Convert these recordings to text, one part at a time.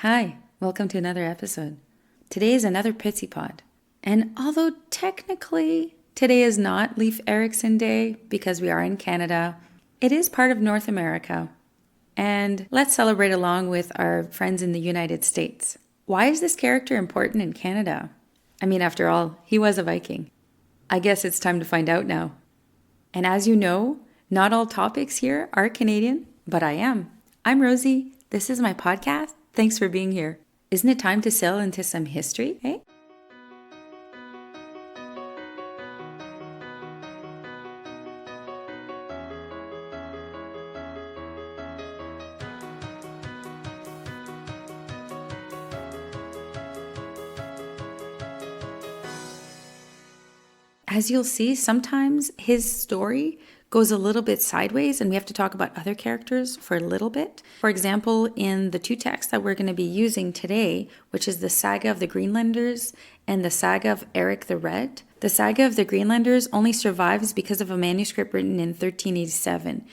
Hi, welcome to another episode. Today is another PetitPod. And although technically today is not Leif Erikson Day because we are in Canada, it is part of North America. And let's celebrate along with our friends in the United States. Why is this character important in Canada? I mean, after all, he was a Viking. I guess it's time to find out now. And as you know, not all topics here are Canadian, but I am. I'm Rosie. This is my podcast. Thanks for being here. Isn't it time to sail into some history, eh? As you'll see, sometimes his story goes a little bit sideways and we have to talk about other characters for a little bit. For example, in the two texts that we're going to be using today, which is the Saga of the Greenlanders and the Saga of Eric the Red, the Saga of the Greenlanders only survives because of a manuscript written in 1387.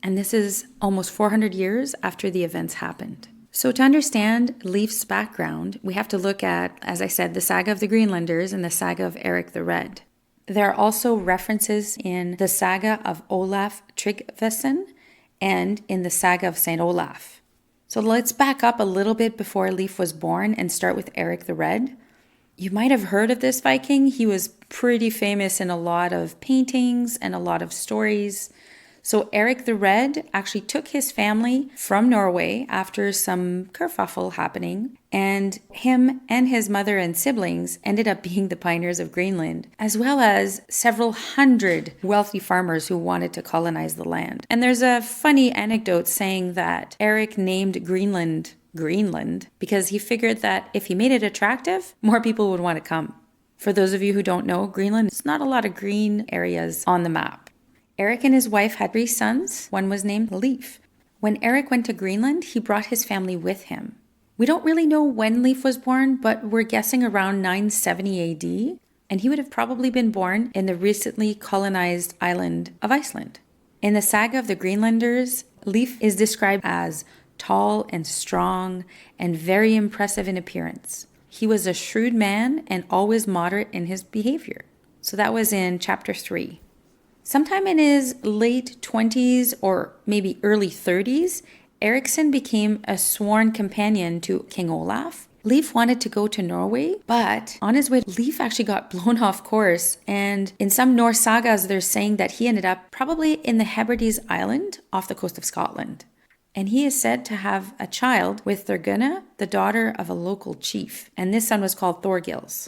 And this is almost 400 years after the events happened. So to understand Leif's background, we have to look at, as I said, the Saga of the Greenlanders and the Saga of Eric the Red. There are also references in the Saga of Olaf Tryggvason and in the Saga of St. Olaf. So let's back up a little bit before Leif was born and start with Eric the Red. You might have heard of this Viking. He was pretty famous in a lot of paintings and a lot of stories. So Eric the Red actually took his family from Norway after some kerfuffle happening, and him and his mother and siblings ended up being the pioneers of Greenland, as well as several hundred wealthy farmers who wanted to colonize the land. And there's a funny anecdote saying that Eric named Greenland because he figured that if he made it attractive, more people would want to come. For those of you who don't know, Greenland is not a lot of green areas on the map. Eric and his wife had 3 sons. One was named Leif. When Eric went to Greenland, he brought his family with him. We don't really know when Leif was born, but we're guessing around 970 AD, and he would have probably been born in the recently colonized island of Iceland. In the Saga of the Greenlanders, Leif is described as tall and strong and very impressive in appearance. He was a shrewd man and always moderate in his behavior. So that was in chapter 3. Sometime in his late 20s or maybe early 30s, Erikson became a sworn companion to King Olaf. Leif wanted to go to Norway, but on his way, Leif actually got blown off course. And in some Norse sagas, they're saying that he ended up probably in the Hebrides Island off the coast of Scotland. And he is said to have a child with Thorgunna, the daughter of a local chief. And this son was called Thorgils.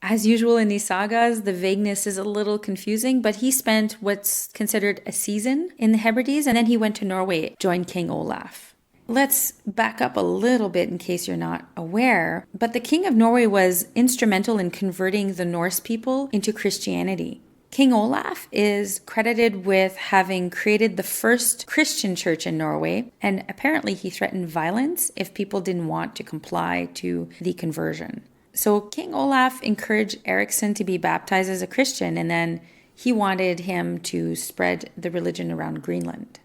As usual in these sagas, the vagueness is a little confusing, but he spent what's considered a season in the Hebrides, and then he went to Norway, joined King Olaf. Let's back up a little bit in case you're not aware, but the King of Norway was instrumental in converting the Norse people into Christianity. King Olaf is credited with having created the first Christian church in Norway, and apparently he threatened violence if people didn't want to comply to the conversion. So King Olaf encouraged Erikson to be baptized as a Christian, and then he wanted him to spread the religion around Greenland.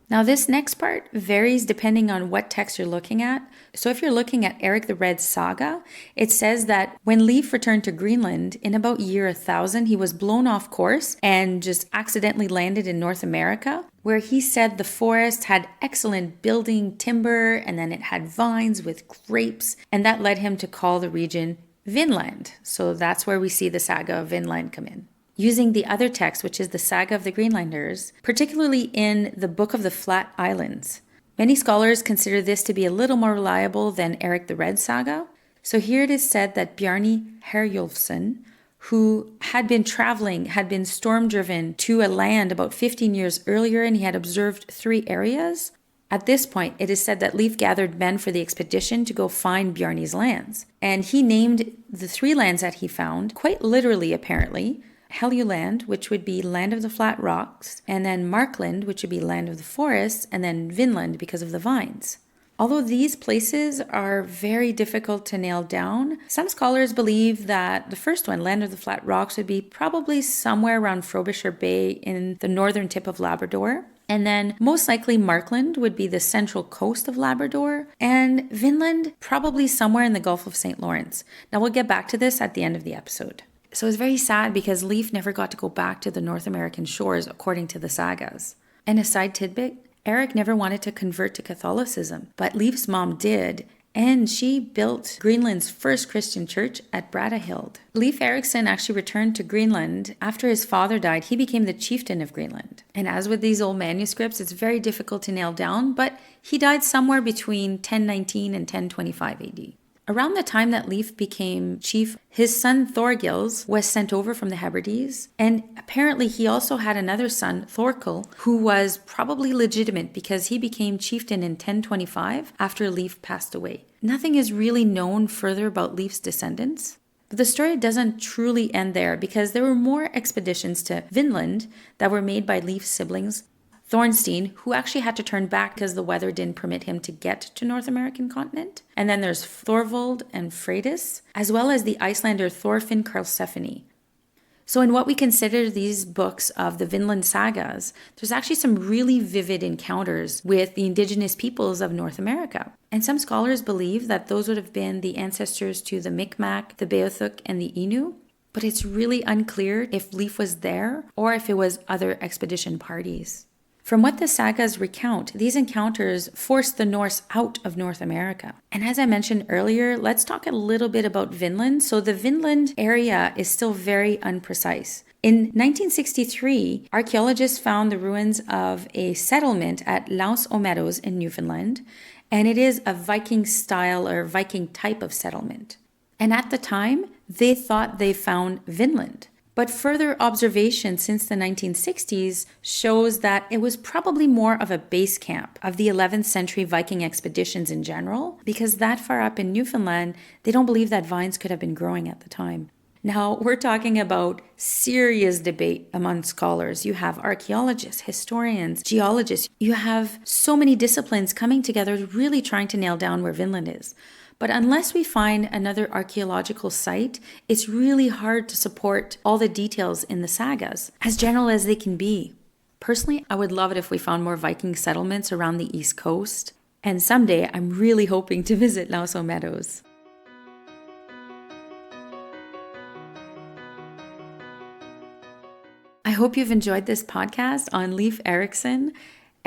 Now this next part varies depending on what text you're looking at. So if you're looking at Eric the Red's saga, it says that when Leif returned to Greenland in about year 1000, he was blown off course and just accidentally landed in North America, where he said the forest had excellent building timber and then it had vines with grapes, and that led him to call the region Vinland. So that's where we see the Saga of Vinland come in. Using the other text, which is the Saga of the Greenlanders, particularly in the Book of the Flat Islands. Many scholars consider this to be a little more reliable than Eric the Red saga. So here it is said that Bjarni Herjolfsson, who had been storm-driven to a land about 15 years earlier, and he had observed 3 areas. At this point, it is said that Leif gathered men for the expedition to go find Bjarni's lands. And he named the 3 lands that he found, quite literally apparently, Helluland, which would be land of the flat rocks, and then Markland, which would be land of the forests, and then Vinland because of the vines. Although these places are very difficult to nail down, some scholars believe that the first one, land of the flat rocks, would be probably somewhere around Frobisher Bay in the northern tip of Labrador. And then most likely Markland would be the central coast of Labrador, and Vinland probably somewhere in the Gulf of St. Lawrence. Now we'll get back to this at the end of the episode. So it's very sad because Leif never got to go back to the North American shores according to the sagas. And a side tidbit, Eric never wanted to convert to Catholicism, but Leif's mom did, and she built Greenland's first Christian church at Bradahild. Leif Erikson actually returned to Greenland. After his father died, he became the chieftain of Greenland. And as with these old manuscripts, it's very difficult to nail down, but he died somewhere between 1019 and 1025 AD. Around the time that Leif became chief, his son Thorgils was sent over from the Hebrides, and apparently he also had another son, Thorkel, who was probably legitimate because he became chieftain in 1025 after Leif passed away. Nothing is really known further about Leif's descendants, but the story doesn't truly end there because there were more expeditions to Vinland that were made by Leif's siblings. Thornstein, who actually had to turn back because the weather didn't permit him to get to North American continent. And then there's Thorvald and Freydis, as well as the Icelander Thorfinn Karlsefni. So in what we consider these books of the Vinland sagas, there's actually some really vivid encounters with the indigenous peoples of North America. And some scholars believe that those would have been the ancestors to the Micmac, the Beothuk, and the Innu. But it's really unclear if Leif was there or if it was other expedition parties. From what the sagas recount, these encounters forced the Norse out of North America. And as I mentioned earlier, let's talk a little bit about Vinland. So the Vinland area is still very unprecise. In 1963, archaeologists found the ruins of a settlement at Laus aux Meadows in Newfoundland, and it is a Viking style or Viking type of settlement. And at the time, they thought they found Vinland. But further observation since the 1960s shows that it was probably more of a base camp of the 11th century Viking expeditions in general, because that far up in Newfoundland, they don't believe that vines could have been growing at the time. Now, we're talking about serious debate among scholars. You have archaeologists, historians, geologists. You have so many disciplines coming together really trying to nail down where Vinland is. But unless we find another archaeological site, it's really hard to support all the details in the sagas, as general as they can be. Personally, I would love it if we found more Viking settlements around the East Coast. And someday, I'm really hoping to visit Laus aux Meadows. I hope you've enjoyed this podcast on Leif Erikson.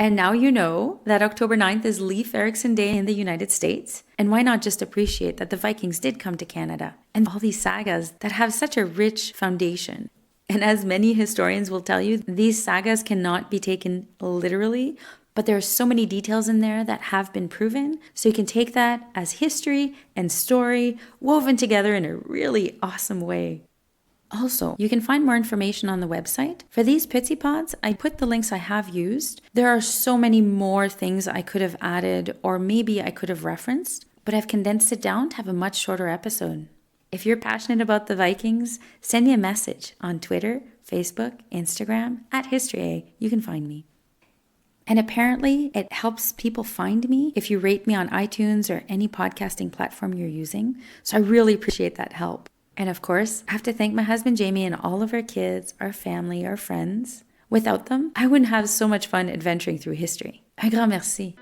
And now you know that October 9th is Leif Erikson Day in the United States. And why not just appreciate that the Vikings did come to Canada and all these sagas that have such a rich foundation. And as many historians will tell you, these sagas cannot be taken literally, but there are so many details in there that have been proven. So you can take that as history and story woven together in a really awesome way. Also, you can find more information on the website. For these PetitPods, I put the links I have used. There are so many more things I could have added or maybe I could have referenced, but I've condensed it down to have a much shorter episode. If you're passionate about the Vikings, send me a message on Twitter, Facebook, Instagram, @HistoryA. You can find me. And apparently, it helps people find me if you rate me on iTunes or any podcasting platform you're using. So I really appreciate that help. And of course, I have to thank my husband Jamie and all of our kids, our family, our friends. Without them, I wouldn't have so much fun adventuring through history. Un grand merci.